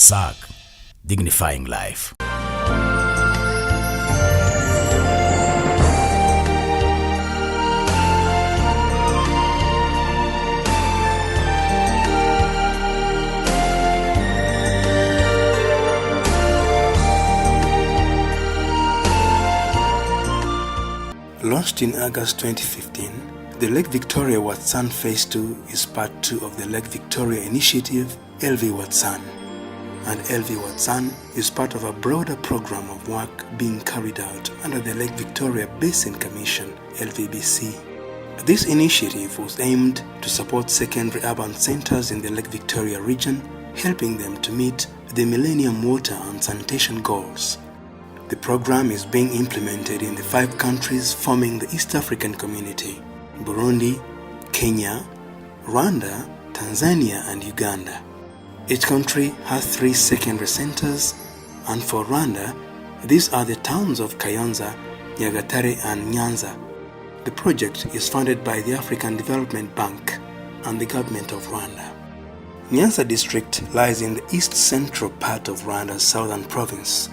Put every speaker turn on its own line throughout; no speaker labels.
SAG, dignifying life.
Launched in August 2015, the Lake Victoria Watsan Phase 2 is part 2 of the Lake Victoria Initiative, Lvwatsan. And Lvwatsan is part of a broader program of work being carried out under the Lake Victoria Basin Commission, LVBC. This initiative was aimed to support secondary urban centers in the Lake Victoria region, helping them to meet the Millennium Water and Sanitation Goals. The program is being implemented in the 5 countries forming the East African Community: Burundi, Kenya, Rwanda, Tanzania and Uganda. Each country has 3 secondary centers, and for Rwanda, these are the towns of Kayonza, Nyagatare and Nyanza. The project is funded by the African Development Bank and the government of Rwanda. Nyanza district lies in the east central part of Rwanda's southern province.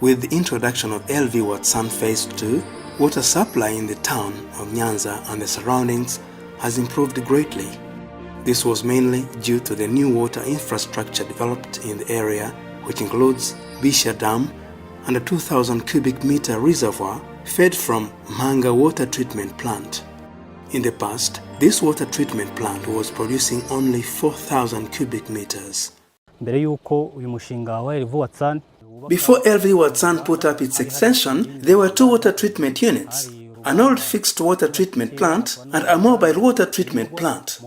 With the introduction of Lvwatsan Phase 2, water supply in the town of Nyanza and the surroundings has improved greatly. This was mainly due to the new water infrastructure developed in the area, which includes Bisha Dam and a 2,000 cubic meter reservoir fed from Mhanga Water Treatment Plant. In the past, this water treatment plant was producing only 4,000 cubic meters. Before Lvwatsan put up its extension, there were 2 water treatment units, an old fixed water treatment plant and a mobile water treatment plant.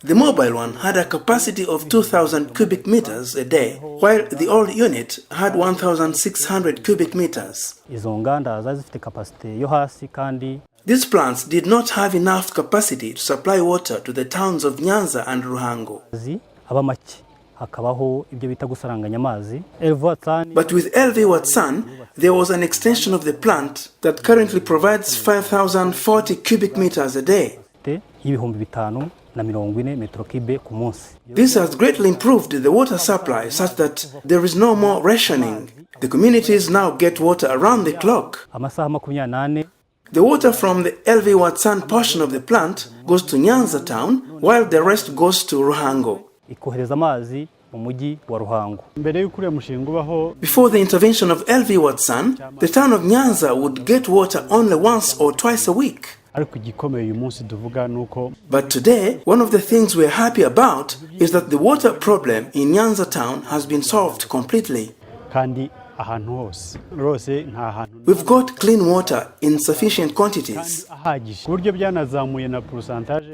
The mobile one had a capacity of 2,000 cubic meters a day, while the old unit had 1,600 cubic meters. These plants did not have enough capacity to supply water to the towns of Nyanza and Ruhango. But with Lvwatsan, there was an extension of the plant that currently provides 5,040 cubic meters a day. This has greatly improved the water supply such that there is no more rationing. The communities now get water around the clock. The water from the Lvwatsan portion of the plant goes to Nyanza town, while the rest goes to Ruhango. Before the intervention of Lvwatsan, the town of Nyanza would get water only once or twice a week. But today, one of the things we're happy about is that the water problem in Nyanza town has been solved completely. We've got clean water in sufficient quantities.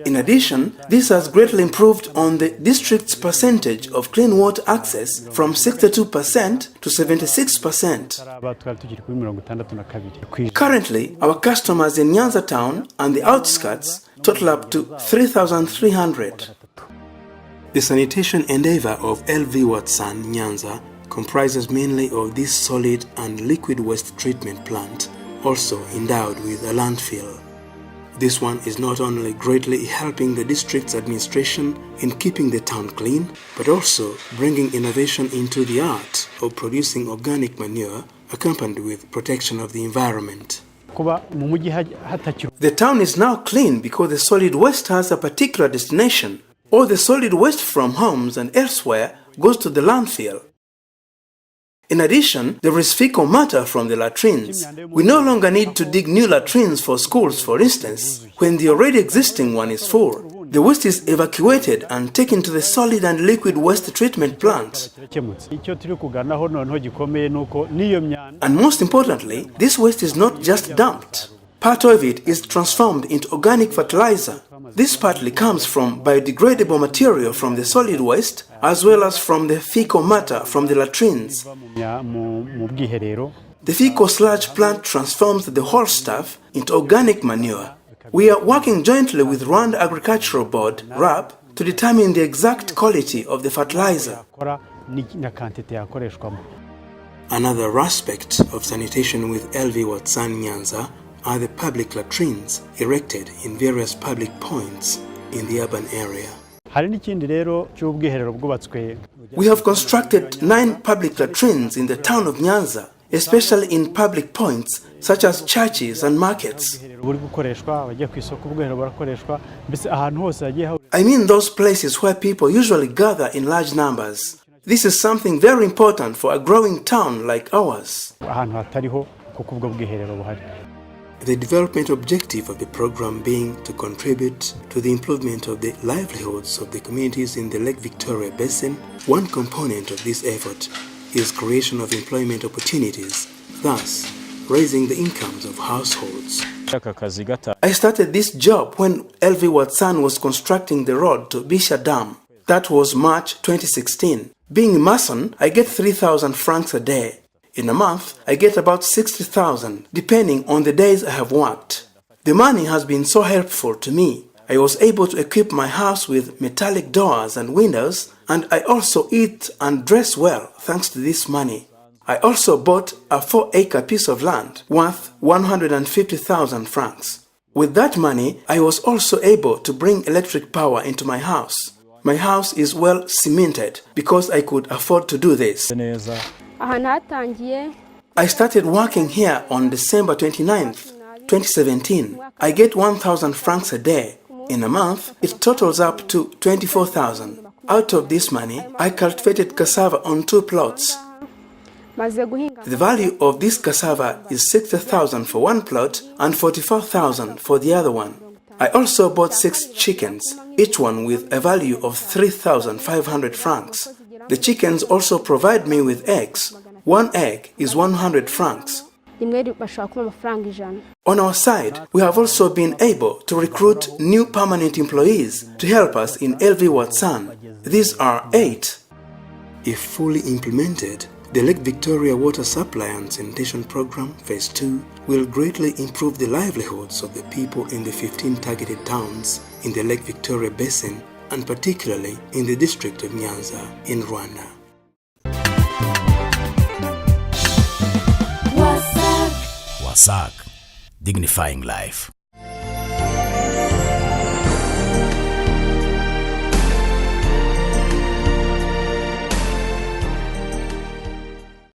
In addition, this has greatly improved on the district's percentage of clean water access from 62% to 76%. Currently, our customers in Nyanza town and the outskirts total up to 3,300. The sanitation endeavor of Lvwatsan Nyanza comprises mainly of this solid and liquid waste treatment plant, also endowed with a landfill. This one is not only greatly helping the district's administration in keeping the town clean, but also bringing innovation into the art of producing organic manure accompanied with protection of the environment. The town is now clean because the solid waste has a particular destination. All the solid waste from homes and elsewhere goes to the landfill. In addition, there is fecal matter from the latrines. We no longer need to dig new latrines for schools, for instance, when the already existing one is full. The waste is evacuated and taken to the solid and liquid waste treatment plant. And most importantly, this waste is not just dumped. Part of it is transformed into organic fertilizer. This partly comes from biodegradable material from the solid waste, as well as from the fecal matter from the latrines. The fecal sludge plant transforms the whole stuff into organic manure. We are working jointly with Rwanda Agricultural Board, RAB, to determine the exact quality of the fertilizer. Another aspect of sanitation with Lvwatsan Nyanza are the public latrines erected in various public points in the urban area. We have constructed 9 public latrines in the town of Nyanza, especially in public points such as churches and markets. I mean those places where people usually gather in large numbers. This is something very important for a growing town like ours. The development objective of the program being to contribute to the improvement of the livelihoods of the communities in the Lake Victoria Basin. One component of this effort is creation of employment opportunities, thus raising the incomes of households. I started this job when Lvwatsan was constructing the road to Bisha Dam. That was March 2016. Being a mason, I get 3,000 francs a day. In a month, I get about 60,000, depending on the days I have worked. The money has been so helpful to me. I was able to equip my house with metallic doors and windows, and I also eat and dress well thanks to this money. I also bought a 4-acre piece of land worth 150,000 francs. With that money, I was also able to bring electric power into my house. My house is well cemented because I could afford to do this. I started working here on December 29th, 2017. I get 1,000 francs a day. In a month, it totals up to 24,000. Out of this money, I cultivated cassava on 2 plots. The value of this cassava is 60,000 for one plot and 44,000 for the other one. I also bought 6 chickens, each one with a value of 3,500 francs. The chickens also provide me with eggs. 1 egg is 100 francs. On our side, we have also been able to recruit new permanent employees to help us in Lvwatsan. These are 8. If fully implemented, the Lake Victoria Water Supply and Sanitation Program Phase 2 will greatly improve the livelihoods of the people in the 15 targeted towns in the Lake Victoria Basin, and particularly in the district of Nyanza in Rwanda.
Wasak, dignifying life.